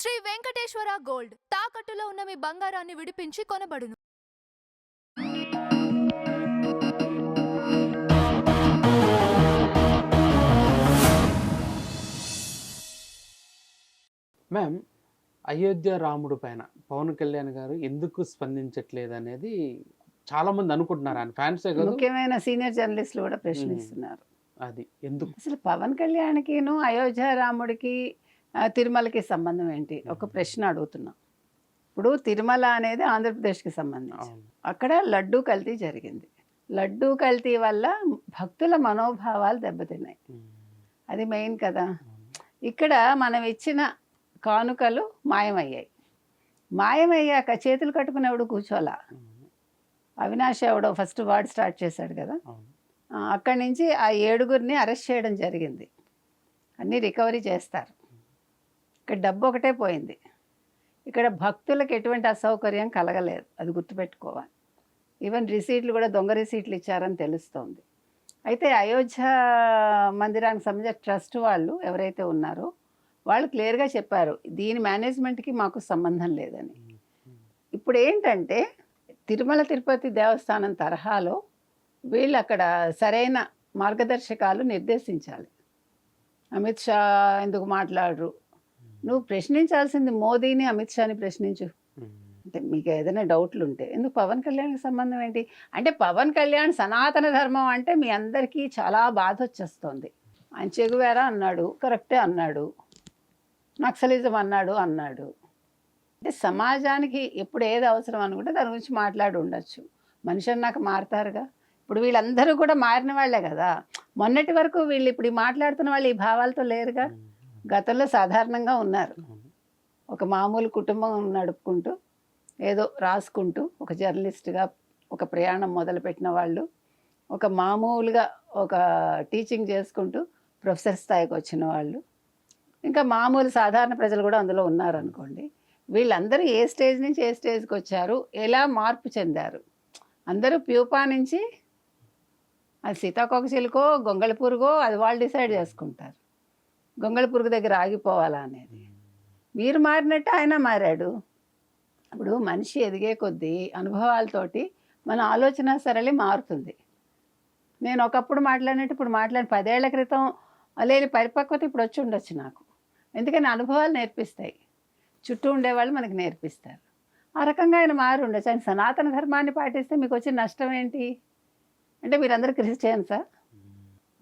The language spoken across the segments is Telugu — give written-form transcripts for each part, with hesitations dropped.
శ్రీ వెంకటేశ్వర గోల్డ్ తాకట్టులో ఉన్న మీ బంగారాన్ని విడిపించి కొనబడును. మ్యామ్, అయోధ్య రాముడు పైన పవన్ కళ్యాణ్ గారు ఎందుకు స్పందించట్లేదు అనేది చాలా మంది అనుకుంటున్నారు. ఆయన ఫ్యాన్సే కాదు, ముఖ్యమైన సీనియర్ జర్నలిస్టులు కూడా ప్రశ్నిస్తున్నారు. అది ఎందుకు అసలు పవన్ కళ్యాణ్కిను అయోధ్య రాముడికి తిరుమలకి సంబంధం ఏంటి? ఒక ప్రశ్న అడుగుతున్నా. ఇప్పుడు తిరుమల అనేది ఆంధ్రప్రదేశ్కి సంబంధించి, అక్కడ లడ్డూ కల్తీ జరిగింది. లడ్డూ కల్తీ వల్ల భక్తుల మనోభావాలు దెబ్బతిన్నాయి. అది మెయిన్ కదా. ఇక్కడ మనం ఇచ్చిన కానుకలు మాయమయ్యాయి. మాయమయ్యాక చేతులు కట్టుకునేవాడు కూర్చోలా. అవినాష్ ఎవడో ఫస్ట్ వార్డ్ స్టార్ట్ చేశాడు కదా, అక్కడి నుంచి ఆ 7గురిని అరెస్ట్ చేయడం జరిగింది. అన్నీ రికవరీ చేస్తారు. ఇక్కడ డబ్బు ఒకటే పోయింది. ఇక్కడ భక్తులకు ఎటువంటి అసౌకర్యం కలగలేదు, అది గుర్తుపెట్టుకోవాలి. ఈవెన్ రిసీట్లు కూడా దొంగ రిసీట్లు ఇచ్చారని తెలుస్తోంది. అయితే అయోధ్య మందిరానికి సంబంధించిన ట్రస్ట్ వాళ్ళు ఎవరైతే ఉన్నారో వాళ్ళు క్లియర్గా చెప్పారు, దీని మేనేజ్మెంట్కి మాకు సంబంధం లేదని. ఇప్పుడు ఏంటంటే తిరుమల తిరుపతి దేవస్థానం తరహాలో వీళ్ళు అక్కడ సరైన మార్గదర్శకాలు నిర్దేశించాలి. అమిత్ షా ఎందుకు మాట్లాడరు? నువ్వు ప్రశ్నించాల్సింది మోదీని, అమిత్ షాని ప్రశ్నించు. అంటే మీకు ఏదైనా డౌట్లు ఉంటే ఎందుకు పవన్ కళ్యాణ్కి సంబంధం ఏంటి? అంటే పవన్ కళ్యాణ్ సనాతన ధర్మం అంటే మీ అందరికీ చాలా బాధ వచ్చేస్తుంది. ఆయన చెగువేరా అన్నాడు, కరెక్టే అన్నాడు. నక్సలిజం అన్నాడు. అంటే సమాజానికి ఎప్పుడు ఏది అవసరం అనుకుంటే దాని గురించి మాట్లాడి ఉండొచ్చు. మనిషి అన్నాక మారుతారుగా. ఇప్పుడు వీళ్ళందరూ కూడా మారిన వాళ్ళే కదా. మొన్నటి వరకు వీళ్ళు ఇప్పుడు మాట్లాడుతున్న వాళ్ళు ఈ భావాలతో లేరుగా. గతంలో సాధారణంగా ఉన్నారు. ఒక మామూలు కుటుంబం నడుపుకుంటూ ఏదో రాసుకుంటూ ఒక జర్నలిస్ట్గా ఒక ప్రయాణం మొదలుపెట్టిన వాళ్ళు, ఒక మామూలుగా ఒక టీచింగ్ చేసుకుంటూ ప్రొఫెసర్ స్థాయికి వచ్చిన వాళ్ళు, ఇంకా మామూలు సాధారణ ప్రజలు కూడా అందులో ఉన్నారనుకోండి. వీళ్ళందరూ ఏ స్టేజ్ నుంచి ఏ స్టేజ్కి వచ్చారు, ఎలా మార్పు చెందారు? అందరూ ప్యూపా నుంచి అది సీతాకోక చిలుకో గొంగళి పురుగో అది వాళ్ళు డిసైడ్ చేసుకుంటారు. గొంగళి పురుగు దగ్గర ఆగిపోవాలా అనేది. మీరు మారినట్టు ఆయన మారాడు. ఇప్పుడు మనిషి ఎదిగే కొద్దీ అనుభవాలతోటి మన ఆలోచన సరళి మారుతుంది. నేను ఒకప్పుడు మాట్లాడినట్టు ఇప్పుడు 10 ఏళ్ల క్రితం లేని పరిపక్వత ఇప్పుడు వచ్చి ఉండొచ్చు నాకు. ఎందుకని అనుభవాలు నేర్పిస్తాయి, చుట్టూ ఉండేవాళ్ళు మనకి నేర్పిస్తారు. ఆ రకంగా ఆయన మారి ఉండొచ్చు. ఆయన సనాతన ధర్మాన్ని పాటిస్తే మీకు వచ్చిన నష్టం ఏంటి? అంటే మీరందరూ క్రిస్టియన్సా?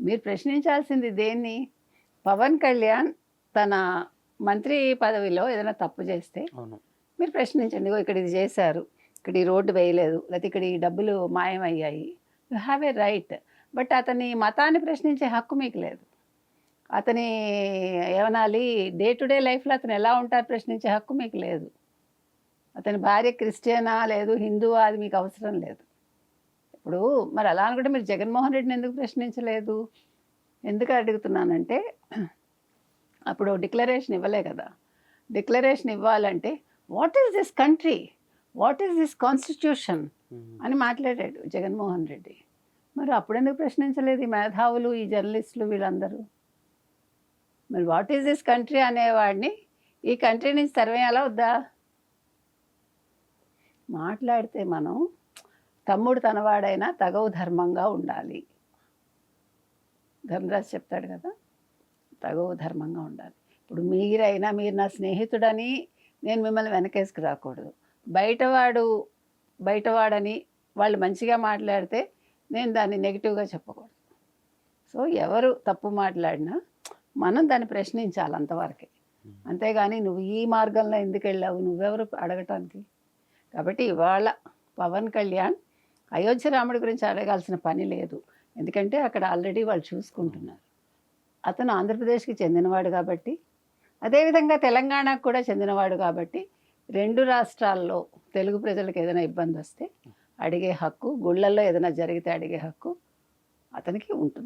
మీరు ప్రశ్నించాల్సింది దేన్ని? పవన్ కళ్యాణ్ తన మంత్రి పదవిలో ఏదైనా తప్పు చేస్తే మీరు ప్రశ్నించండి. ఇక్కడ ఇది చేశారు, ఇక్కడ ఈ రోడ్డు వేయలేదు, లేకపోతే ఇక్కడ ఈ డబ్బులు మాయమయ్యాయి. You have a right. But అతని మతాన్ని ప్రశ్నించే హక్కు మీకు లేదు. అతని ఏమనాలి, డే టు డే లైఫ్లో అతను ఎలా ఉంటారు ప్రశ్నించే హక్కు మీకు లేదు. అతని భార్య క్రిస్టియనా లేదు హిందువా అది మీకు అవసరం లేదు. ఇప్పుడు మరి అలా అనుకుంటే మీరు జగన్మోహన్ రెడ్డిని ఎందుకు ప్రశ్నించలేదు? ఎందుకు అడుగుతున్నానంటే అప్పుడు డిక్లరేషన్ ఇవ్వలే కదా. డిక్లరేషన్ ఇవ్వాలంటే what is this country, what is this constitution అని మాట్లాడాడు జగన్మోహన్ రెడ్డి. మరి అప్పుడెందుకు ప్రశ్నించలేదు ఈ మేధావులు, ఈ జర్నలిస్టులు వీళ్ళందరూ? మరి వాట్ ఈస్ దిస్ కంట్రీ అనేవాడిని ఈ కంట్రీ నుంచి తరివేయాలా వద్దా? మాట్లాడితే మనం తమ్ముడు తనవాడైనా తగవు ధర్మంగా ఉండాలి. ధర్మరాజు చెప్తాడు కదా, తగవు ధర్మంగా ఉండాలి. ఇప్పుడు మీరైనా మీరు నా స్నేహితుడని నేను మిమ్మల్ని వెనకేసుకు రాకూడదు. బయటవాడని వాళ్ళు మంచిగా మాట్లాడితే నేను దాన్ని నెగిటివ్గా చెప్పకూడదు. సో ఎవరు తప్పు మాట్లాడినా మనం దాన్ని ప్రశ్నించాలి అంతవరకే. అంతేగాని నువ్వు ఈ మార్గంలో ఎందుకు వెళ్ళావు, నువ్వెవరు అడగటానికి? కాబట్టి ఇవాళ పవన్ కళ్యాణ్ అయోధ్య రాముడి గురించి అడగాల్సిన పని లేదు. ఎందుకంటే అక్కడ ఆల్రెడీ వాళ్ళు చూసుకుంటున్నారు. అతను ఆంధ్రప్రదేశ్కి చెందినవాడు కాబట్టి, అదేవిధంగా తెలంగాణకు కూడా చెందినవాడు కాబట్టి 2 రాష్ట్రాల్లో తెలుగు ప్రజలకు ఏదైనా ఇబ్బంది వస్తే అడిగే హక్కు, గుళ్ళల్లో ఏదైనా జరిగితే అడిగే హక్కు అతనికి ఉంటుంది.